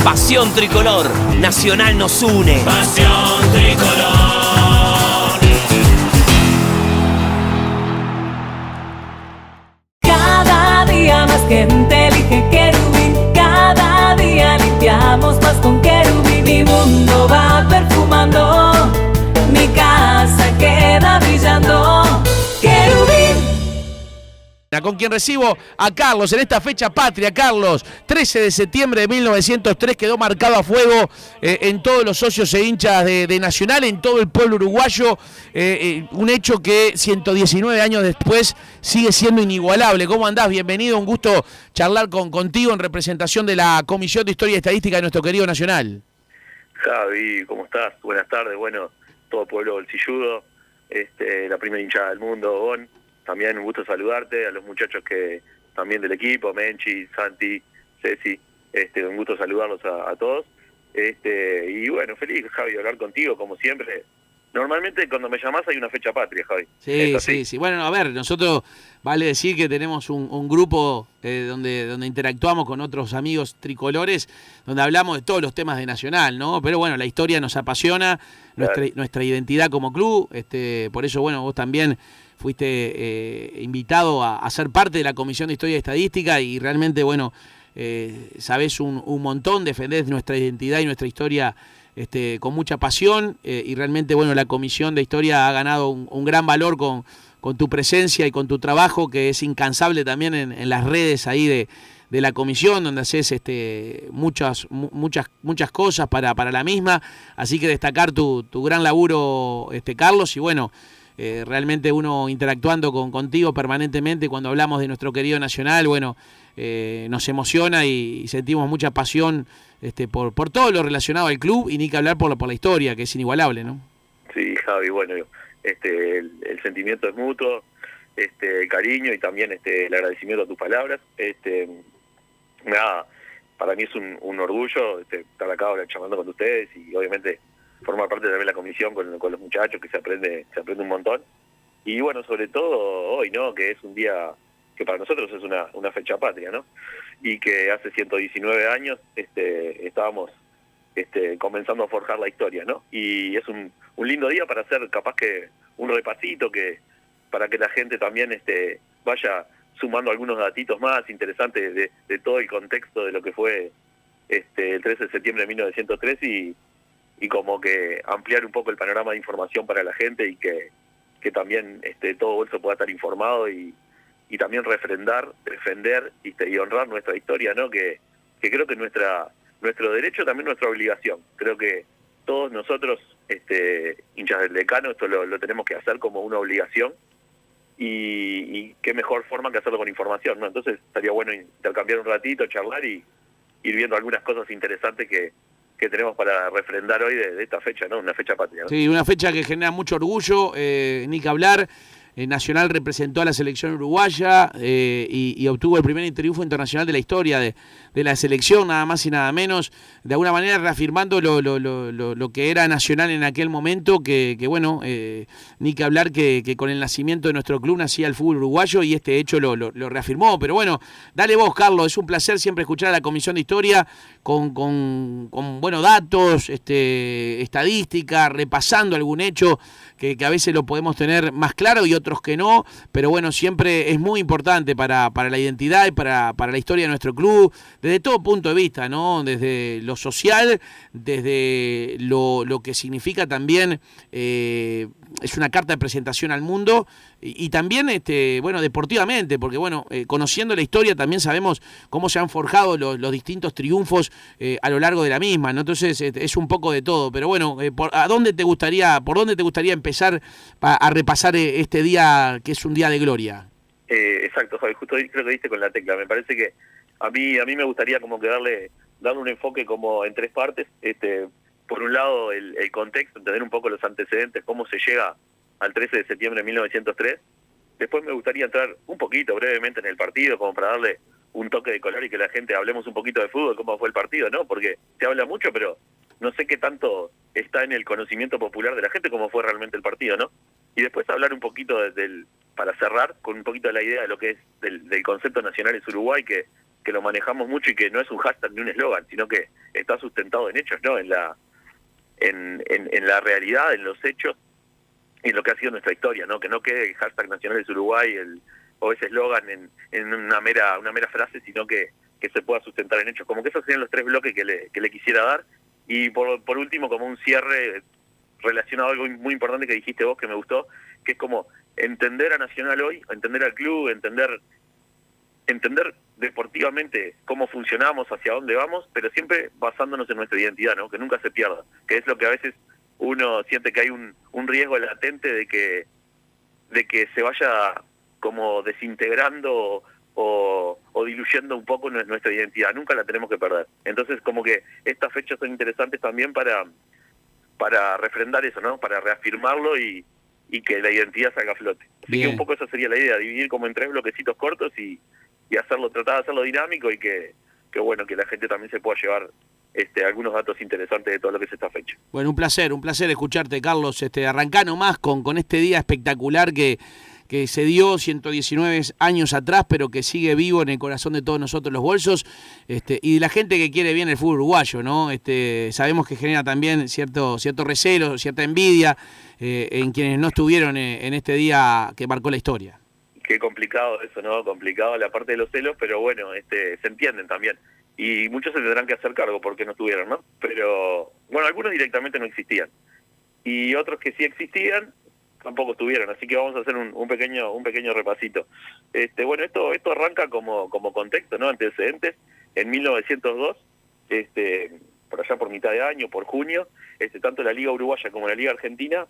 Pasión tricolor, Nacional nos une. Pasión tricolor. Cada día más gente elige Querubín. Cada día limpiamos más con Querubín. Mi mundo va perfumando, mi casa queda brillando. Querubín. Con quien recibo a Carlos en esta fecha patria. Carlos, 13 de septiembre de 1903 quedó marcado a fuego en todos los socios e hinchas de Nacional, en todo el pueblo uruguayo, un hecho que 119 años después sigue siendo inigualable. ¿Cómo andás? Bienvenido, un gusto charlar contigo en representación de la Comisión de Historia y Estadística de nuestro querido Nacional. Javi, ¿cómo estás? Buenas tardes. Bueno, todo pueblo bolsilludo, la primera hinchada del mundo, Bon. También un gusto saludarte, a los muchachos que también del equipo, Menchi, Santi, Ceci, un gusto saludarlos a todos. Y bueno, feliz, Javi, de hablar contigo, como siempre. Normalmente cuando me llamás hay una fecha patria, Javi. Sí. Bueno, a ver, nosotros vale decir que tenemos un grupo donde interactuamos con otros amigos tricolores, donde hablamos de todos los temas de Nacional, ¿no? Pero bueno, la historia nos apasiona, claro. nuestra identidad como club, por eso, bueno, vos también fuiste invitado a ser parte de la Comisión de Historia y Estadística y realmente, bueno, sabés un montón, defendés nuestra identidad y nuestra historia con mucha pasión y realmente, bueno, la Comisión de Historia ha ganado un gran valor con tu presencia y con tu trabajo, que es incansable también en las redes ahí de la comisión, donde haces muchas cosas para la misma, así que destacar tu gran laburo, Carlos, y bueno, realmente uno interactuando contigo permanentemente cuando hablamos de nuestro querido Nacional, bueno, nos emociona y sentimos mucha pasión por todo lo relacionado al club y ni que hablar por la historia, que es inigualable, ¿no? Sí, Javi, bueno, el sentimiento es mutuo, el cariño y también el agradecimiento a tus palabras. Nada, para mí es un orgullo estar acá ahora charlando con ustedes y obviamente formar parte también de la comisión con los muchachos, que se aprende un montón. Y bueno, sobre todo hoy, ¿no? Que es un día que para nosotros es una fecha patria, ¿no? Y que hace 119 años estábamos comenzando a forjar la historia, ¿no? Y es un lindo día para hacer capaz que un repasito para que la gente también vaya sumando algunos datitos más interesantes de todo el contexto de lo que fue el 13 de septiembre de 1903 y como que ampliar un poco el panorama de información para la gente y que también todo bolso pueda estar informado y también refrendar, defender y honrar nuestra historia, ¿no? Que creo que nuestro derecho, también nuestra obligación. Creo que todos nosotros, hinchas del Decano, esto lo tenemos que hacer como una obligación y qué mejor forma que hacerlo con información, ¿no? Entonces estaría bueno intercambiar un ratito, charlar y ir viendo algunas cosas interesantes que tenemos para refrendar hoy de esta fecha, ¿no? Una fecha patria, ¿no? Sí, una fecha que genera mucho orgullo, ni que hablar. Nacional representó a la selección uruguaya y obtuvo el primer triunfo internacional de la historia de la selección, nada más y nada menos, de alguna manera reafirmando lo que era Nacional en aquel momento, que bueno, ni que hablar que con el nacimiento de nuestro club nacía el fútbol uruguayo y este hecho lo reafirmó. Pero bueno, dale vos, Carlos, es un placer siempre escuchar a la Comisión de Historia con bueno, datos, estadística, repasando algún hecho que a veces lo podemos tener más claro y otros que no, pero bueno, siempre es muy importante para la identidad y para la historia de nuestro club, desde todo punto de vista, ¿no? Desde lo social, desde lo que significa también, es una carta de presentación al mundo, y también, bueno, deportivamente, porque bueno, conociendo la historia también sabemos cómo se han forjado los distintos triunfos a lo largo de la misma, ¿no? Entonces es un poco de todo, pero bueno, ¿por dónde te gustaría empezar a repasar este día que es un día de gloria? Exacto, Javi, justo ahí creo que diste con la tecla. Me parece que a mí me gustaría como que darle un enfoque como en tres partes. Por un lado, el contexto, entender un poco los antecedentes, cómo se llega al 13 de septiembre de 1903. Después me gustaría entrar un poquito brevemente en el partido, como para darle un toque de color y que la gente hablemos un poquito de fútbol, cómo fue el partido, ¿no? Porque se habla mucho, pero no sé qué tanto está en el conocimiento popular de la gente cómo fue realmente el partido, ¿no? Y después hablar un poquito para cerrar con un poquito de la idea de lo que es del concepto nacional es Uruguay, que lo manejamos mucho y que no es un hashtag ni un eslogan, sino que está sustentado en hechos, ¿no? En la realidad, en los hechos y en lo que ha sido nuestra historia, ¿no? Que no quede el hashtag Nacional es Uruguay o ese eslogan en una mera frase, sino que se pueda sustentar en hechos. Como que esos serían los 3 bloques que le quisiera dar. Y por último, como un cierre relacionado a algo muy importante que dijiste vos, que me gustó, que es como entender a Nacional hoy, entender al club, entender deportivamente cómo funcionamos, hacia dónde vamos, pero siempre basándonos en nuestra identidad, ¿no? Que nunca se pierda, que es lo que a veces uno siente que hay un riesgo latente de que se vaya como desintegrando o diluyendo un poco nuestra identidad. Nunca la tenemos que perder. Entonces, como que estas fechas son interesantes también para refrendar eso, ¿no? Para reafirmarlo y que la identidad salga a flote. Así que un poco esa sería la idea, dividir como en 3 bloquecitos cortos y tratar de hacerlo dinámico y que bueno, que la gente también se pueda llevar algunos datos interesantes de todo lo que es esta fecha. Bueno, un placer escucharte, Carlos. Arrancá nomás con este día espectacular que se dio 119 años atrás, pero que sigue vivo en el corazón de todos nosotros los bolsos, y de la gente que quiere bien el fútbol uruguayo, ¿no? Sabemos que genera también cierto recelo, cierta envidia en quienes no estuvieron en este día que marcó la historia. Qué complicado eso, ¿no? Complicado la parte de los celos, pero bueno, se entienden también. Y muchos se tendrán que hacer cargo porque no estuvieron, ¿no? Pero, bueno, algunos directamente no existían. Y otros que sí existían, tampoco estuvieron, así que vamos a hacer un pequeño repasito. Bueno, esto arranca como contexto, ¿no? Antecedentes. En 1902, por allá por mitad de año, por junio, tanto la Liga Uruguaya como la Liga Argentina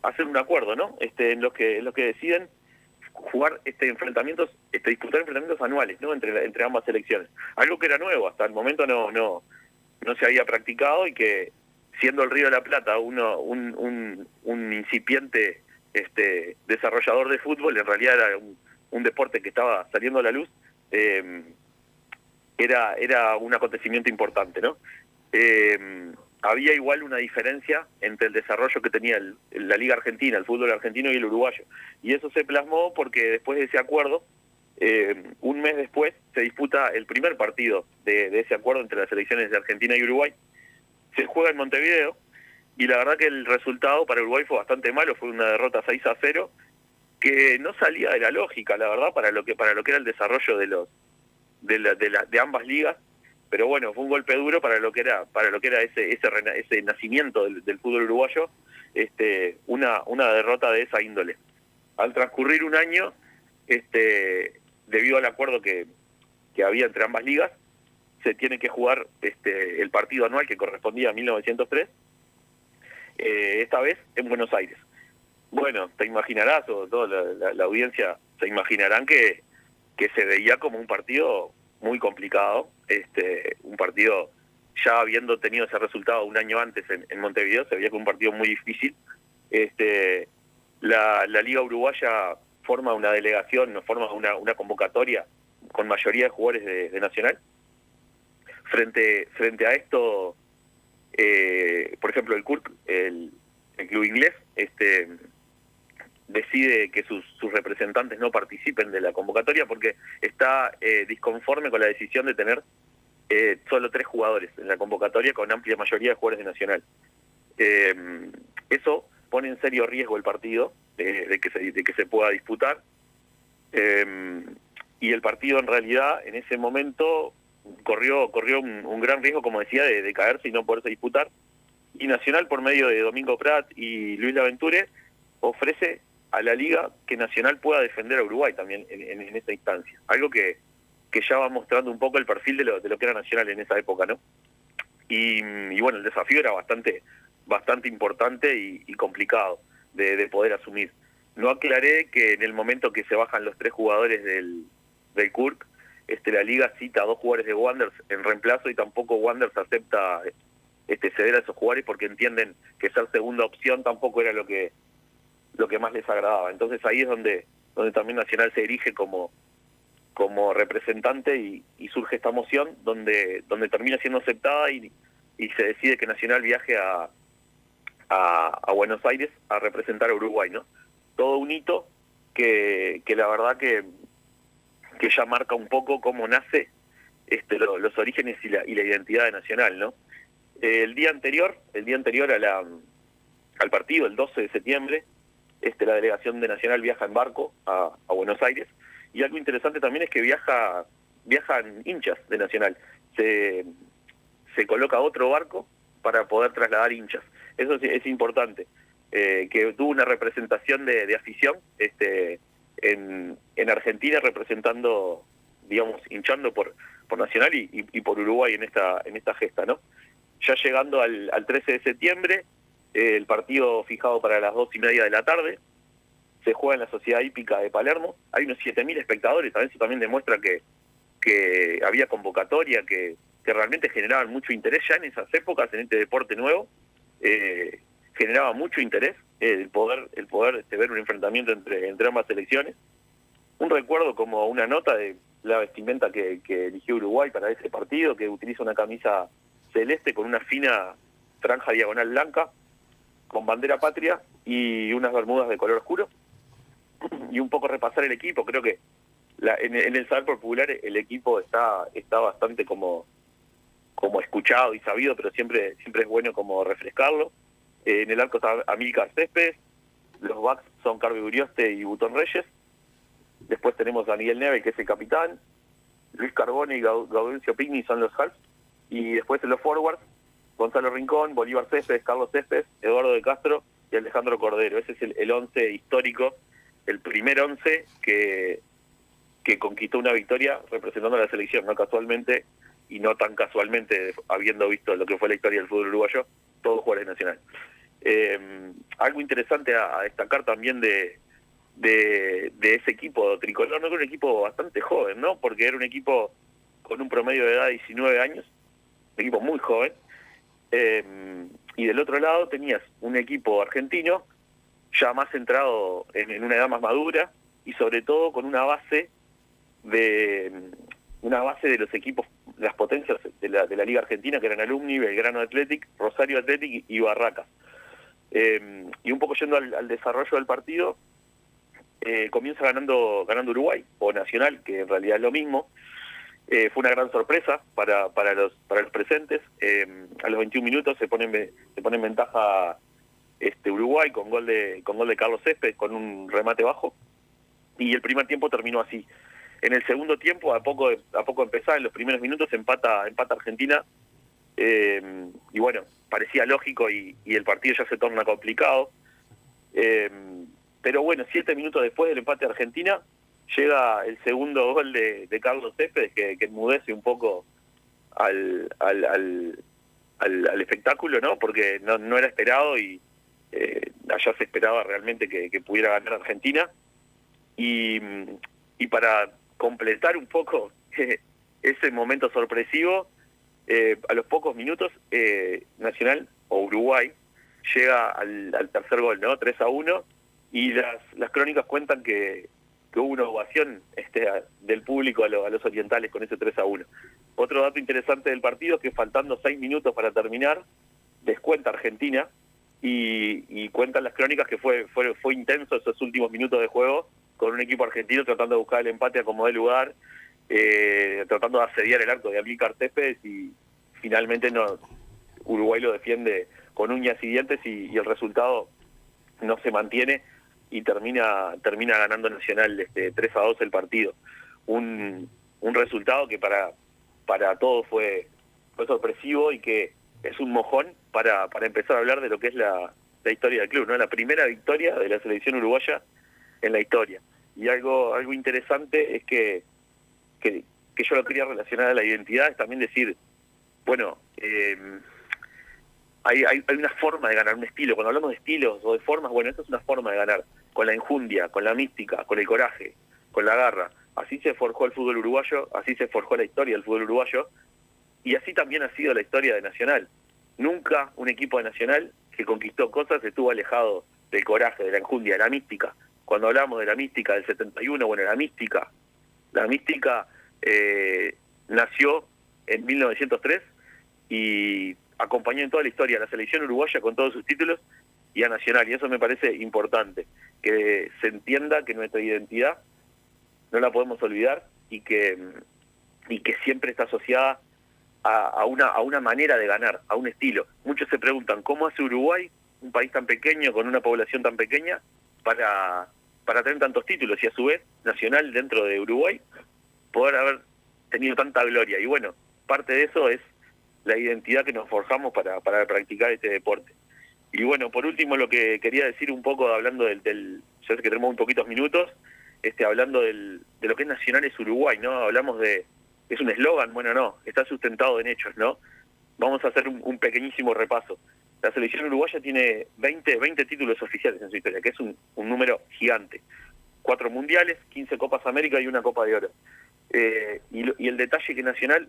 hacen un acuerdo, ¿no? En los que deciden jugar disputar enfrentamientos anuales, ¿no? Entre ambas selecciones. Algo que era nuevo, hasta el momento no se había practicado y que, siendo el Río de la Plata un incipiente desarrollador de fútbol, en realidad era un deporte que estaba saliendo a la luz, era un acontecimiento importante, ¿no? Había igual una diferencia entre el desarrollo que tenía la Liga Argentina, el fútbol argentino y el uruguayo, y eso se plasmó porque después de ese acuerdo, un mes después se disputa el primer partido de ese acuerdo entre las selecciones de Argentina y Uruguay. Se juega en Montevideo, y la verdad que el resultado para Uruguay fue bastante malo, fue una derrota 6-0, que no salía de la lógica, la verdad, para lo que era el desarrollo de ambas ligas, pero bueno, fue un golpe duro para lo que era ese nacimiento del fútbol uruguayo, una derrota de esa índole. Al transcurrir un año, debido al acuerdo que había entre ambas ligas, se tiene que jugar el partido anual que correspondía a 1903, esta vez en Buenos Aires. Bueno, te imaginarás, o toda la audiencia se imaginarán que se veía como un partido muy complicado, un partido, ya habiendo tenido ese resultado un año antes en Montevideo, se veía como un partido muy difícil. La Liga Uruguaya forma una delegación, forma una convocatoria con mayoría de jugadores de Nacional. Frente a esto, por ejemplo, el CURC, el club inglés, decide que sus representantes no participen de la convocatoria porque está disconforme con la decisión de tener solo 3 jugadores en la convocatoria con amplia mayoría de jugadores de Nacional. Eso pone en serio riesgo el partido de que se pueda disputar, y el partido en realidad en ese momento corrió un gran riesgo, como decía, de caerse y no poderse disputar, y Nacional, por medio de Domingo Prat y Luis Laventure, ofrece a la Liga que Nacional pueda defender a Uruguay también en esa instancia, algo que ya va mostrando un poco el perfil de lo que era Nacional en esa época, ¿no? Y bueno, el desafío era bastante importante y complicado de poder asumir. No aclaré que en el momento que se bajan los 3 jugadores del CURC, la Liga cita a 2 jugadores de Wanderers en reemplazo, y tampoco Wanderers acepta ceder a esos jugadores porque entienden que ser segunda opción tampoco era lo que más les agradaba. Entonces ahí es donde también Nacional se erige como representante y surge esta moción donde termina siendo aceptada y se decide que Nacional viaje a Buenos Aires a representar a Uruguay, ¿no? Todo un hito que la verdad que ya marca un poco cómo nace los orígenes y la identidad de Nacional, ¿no? El día anterior al partido, el 12 de septiembre, la delegación de Nacional viaja en barco a Buenos Aires, y algo interesante también es que viajan hinchas de Nacional. Se coloca otro barco para poder trasladar hinchas. Eso es importante, que tuvo una representación de afición en Argentina, representando, digamos, hinchando por Nacional y por Uruguay en esta gesta, ¿no? Ya llegando al 13 de septiembre, el partido fijado para las 2:30 de la tarde, se juega en la Sociedad Hípica de Palermo. Hay unos 7.000 espectadores, eso también demuestra que había convocatoria, que realmente generaban mucho interés ya en esas épocas, en este deporte nuevo. Generaba mucho interés el poder ver un enfrentamiento entre ambas selecciones. Un recuerdo, como una nota de la vestimenta que eligió Uruguay para ese partido, que utiliza una camisa celeste con una fina franja diagonal blanca, con bandera patria y unas bermudas de color oscuro. Y un poco repasar el equipo. Creo que en el saber popular el equipo está bastante como escuchado y sabido, pero siempre es bueno como refrescarlo. En el arco está Amílcar Céspedes, los backs son Carlos Urioste y Butón Reyes. Después tenemos a Miguel Neve, que es el capitán, Luis Carbone y Gaudencio Pigni son los halves, y después en los forwards, Gonzalo Rincón, Bolívar Céspedes, Carlos Céspedes, Eduardo de Castro y Alejandro Cordero. Ese es el 11 histórico, el primer 11 que conquistó una victoria representando a la selección, no casualmente y no tan casualmente, habiendo visto lo que fue la historia del fútbol uruguayo, todos jugadores Nacional. Algo interesante a destacar también de ese equipo tricolor, no, era un equipo bastante joven, ¿no? Porque era un equipo con un promedio de edad de 19 años, un equipo muy joven, y del otro lado tenías un equipo argentino ya más centrado en una edad más madura, y sobre todo con una base de los equipos, las potencias de la Liga Argentina, que eran Alumni, Belgrano Athletic, Rosario Athletic y Barracas. Y un poco yendo al desarrollo del partido, comienza ganando Uruguay, o Nacional, que en realidad es lo mismo. Fue una gran sorpresa para los presentes. A los 21 minutos se pone en ventaja Uruguay con gol de Carlos Céspedes, con un remate bajo, y el primer tiempo terminó así. En el segundo tiempo, a poco empezar, en los primeros minutos empata Argentina, y bueno, parecía lógico y el partido ya se torna complicado. Pero bueno, 7 minutos después del empate de Argentina, llega el segundo gol de Carlos Céspedes, que enmudece un poco al espectáculo, ¿no? Porque no era esperado, y allá se esperaba realmente que pudiera ganar Argentina. Y para completar un poco ese momento sorpresivo, a los pocos minutos Nacional, o Uruguay, llega al tercer gol, ¿no? 3-1, y las crónicas cuentan que hubo una ovación del público a los orientales con ese 3-1. Otro dato interesante del partido es que faltando 6 minutos para terminar, descuenta Argentina, y cuentan las crónicas que fue intenso esos últimos minutos de juego, con un equipo argentino tratando de buscar el empate a como dé lugar, tratando de asediar el arco de Amílcar Céspedes, y finalmente Uruguay lo defiende con uñas y dientes, y el resultado no se mantiene, y termina ganando Nacional 3-2 el partido. Un resultado que para todos fue sorpresivo, y que es un mojón para empezar a hablar de lo que es la historia del club, ¿no? La primera victoria de la selección uruguaya en la historia. Y algo interesante es que yo lo quería relacionar a la identidad, es también decir, bueno, hay una forma de ganar, un estilo. Cuando hablamos de estilos o de formas, bueno, esta es una forma de ganar, con la enjundia, con la mística, con el coraje, con la garra. Así se forjó el fútbol uruguayo, así se forjó la historia del fútbol uruguayo, y así también ha sido la historia de Nacional. Nunca un equipo de Nacional que conquistó cosas estuvo alejado del coraje, de la enjundia, de la mística. Cuando hablamos de la mística del 71, bueno, la mística nació en 1903 y acompañó en toda la historia a la selección uruguaya con todos sus títulos y a Nacional, y eso me parece importante, que se entienda que nuestra identidad no la podemos olvidar, y que y que siempre está asociada a una manera de ganar, a un estilo. Muchos se preguntan, ¿cómo hace Uruguay, un país tan pequeño, con una población tan pequeña, para tener tantos títulos y a su vez Nacional dentro de Uruguay poder haber tenido tanta gloria? Y bueno, parte de eso es la identidad que nos forjamos para practicar este deporte. Y bueno, por último, lo que quería decir un poco, hablando yo sé que tenemos un poquitos minutos, hablando de lo que es Nacional es Uruguay, ¿no? Hablamos ¿es un eslogan? Bueno, no, está sustentado en hechos, ¿no? Vamos a hacer un pequeñísimo repaso. La selección uruguaya tiene 20 títulos oficiales en su historia, que es un número gigante. 4 mundiales, 15 Copas América y una Copa de Oro. Y el detalle que Nacional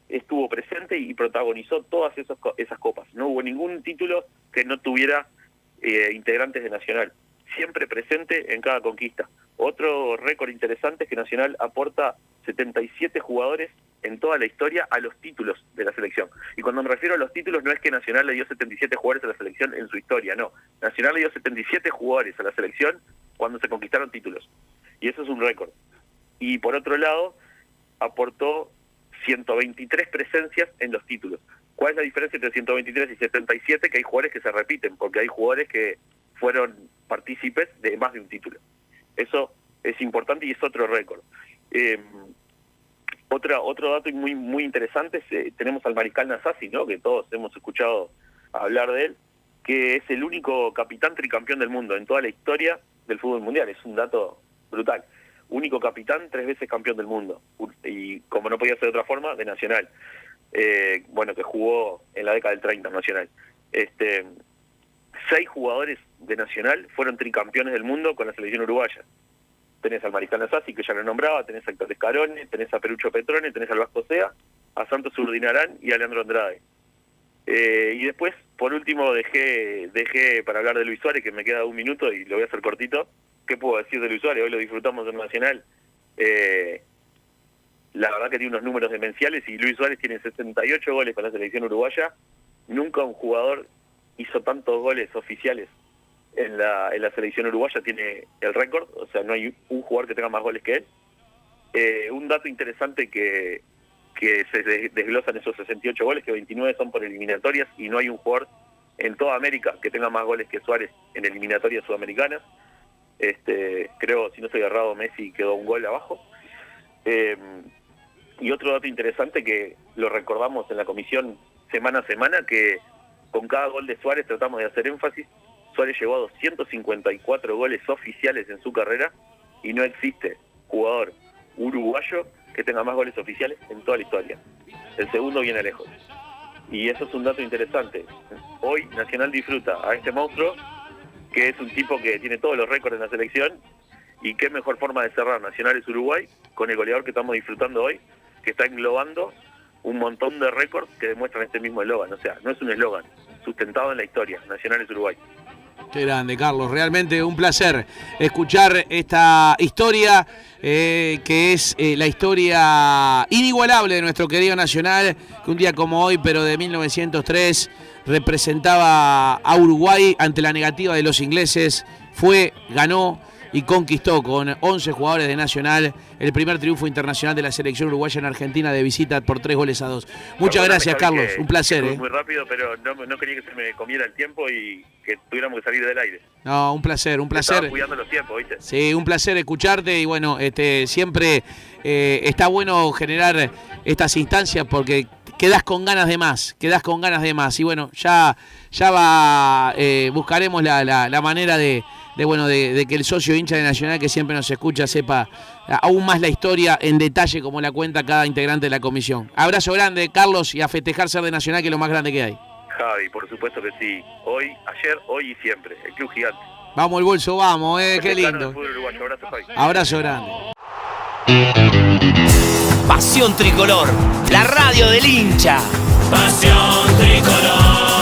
estuvo presente y protagonizó todas esas copas. No hubo ningún título que no tuviera integrantes de Nacional. Siempre presente en cada conquista. Otro récord interesante es que Nacional aporta 77 jugadores en toda la historia a los títulos de la selección. Y cuando me refiero a los títulos, no es que Nacional le dio 77 jugadores a la selección en su historia, no. Nacional le dio 77 jugadores a la selección cuando se conquistaron títulos. Y eso es un récord. Y por otro lado, aportó 123 presencias en los títulos. ¿Cuál es la diferencia entre 123 y 77? Que hay jugadores que se repiten, porque hay jugadores que fueron partícipes de más de un título. Eso es importante y es otro récord. Otro dato muy muy interesante es, tenemos al Mariscal Nasasi, ¿no? Que todos hemos escuchado hablar de él, que es el único capitán tricampeón del mundo en toda la historia del fútbol mundial. Es un dato brutal. Único capitán, 3 veces campeón del mundo. Y como no podía ser de otra forma, de Nacional. Que jugó en la década del 30 Nacional. 6 jugadores de Nacional fueron tricampeones del mundo con la selección uruguaya. Tenés al Mariscal Nasasi, que ya lo nombraba, tenés a Héctor Escarone, tenés a Perucho Petrone, tenés al Vasco Sea, a Santos Urdinarán y a Leandro Andrade. Y después, por último, dejé para hablar de Luis Suárez, que me queda 1 minuto y lo voy a hacer cortito. ¿Qué puedo decir de Luis Suárez? Hoy lo disfrutamos en Nacional. La verdad que tiene unos números demenciales y Luis Suárez tiene 68 goles con la selección uruguaya. Nunca un jugador hizo tantos goles oficiales en la selección uruguaya, tiene el récord, o sea, no hay un jugador que tenga más goles que él. Un dato interesante que se desglosan esos 68 goles, que 29 son por eliminatorias y no hay un jugador en toda América que tenga más goles que Suárez en eliminatorias sudamericanas. Creo, si no estoy errado, Messi quedó 1 gol abajo. Y otro dato interesante que lo recordamos en la comisión semana a semana, que con cada gol de Suárez tratamos de hacer énfasis. Suárez llegó a 254 goles oficiales en su carrera y no existe jugador uruguayo que tenga más goles oficiales en toda la historia. El segundo viene lejos. Y eso es un dato interesante. Hoy Nacional disfruta a este monstruo, que es un tipo que tiene todos los récords en la selección, y qué mejor forma de cerrar Nacional es Uruguay, con el goleador que estamos disfrutando hoy, que está englobando un montón de récords que demuestran este mismo eslogan. O sea, no es un eslogan, sustentado en la historia. Nacional es Uruguay. Qué grande, Carlos. Realmente un placer escuchar esta historia, que es la historia inigualable de nuestro querido Nacional, que un día como hoy, pero de 1903, representaba a Uruguay ante la negativa de los ingleses. Ganó y conquistó con 11 jugadores de Nacional el primer triunfo internacional de la selección uruguaya en Argentina de visita por 3-2. Muchas gracias, Carlos. Un placer. Muy rápido, pero no quería que se me comiera el tiempo y que tuviéramos que salir del aire. No, un placer. Estaba cuidando los tiempos, ¿viste? Sí, un placer escucharte y bueno, siempre está bueno generar estas instancias porque quedás con ganas de más. Y bueno, ya buscaremos la manera de que el socio hincha de Nacional que siempre nos escucha sepa aún más la historia en detalle como la cuenta cada integrante de la comisión. Abrazo grande, Carlos, y a festejar ser de Nacional, que es lo más grande que hay. Javi, por supuesto que sí. Hoy, ayer, hoy y siempre. El club gigante. Vamos, el bolso, vamos, qué lindo. Abrazo, Javi. Abrazo grande. Pasión Tricolor, la radio del hincha. Pasión Tricolor.